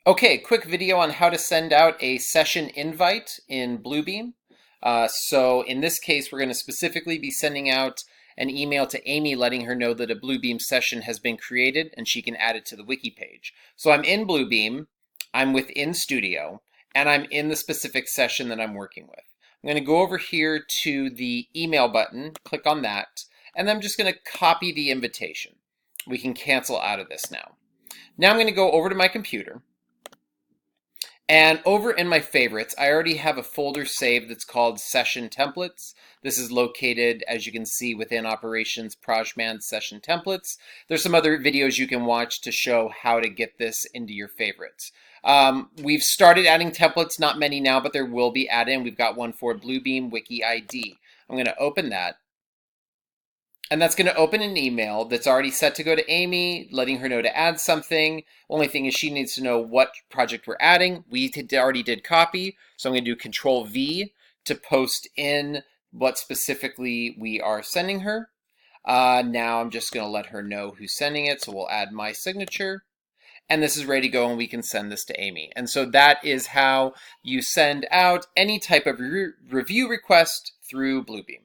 Okay, quick video on how to send out a session invite in Bluebeam. So in this case, we're going to specifically be sending out an email to Amy letting her know that a Bluebeam session has been created and she can add it to the wiki page. So I'm in Bluebeam, I'm within Studio, and I'm in the specific session that I'm working with. I'm going to go over here to the email button, click on that, and I'm just going to copy the invitation. We can cancel out of this now. Now I'm going to go over to my computer. And over in my favorites, I already have a folder saved that's called Session Templates. This is located, as you can see, within Operations Projman Session Templates. There's some other videos you can watch to show how to get this into your favorites. We've started adding templates, not many now, but there will be add-in. We've got one for Bluebeam Wiki ID. I'm going to open that. And that's going to open an email that's already set to go to Amy, letting her know to add something. Only thing is she needs to know what project we're adding. We already did copy, so I'm going to do Control V to post in what specifically we are sending her. Now I'm just going to let her know who's sending it, so we'll add my signature. And this is ready to go, and we can send this to Amy. And so that is how you send out any type of review request through Bluebeam.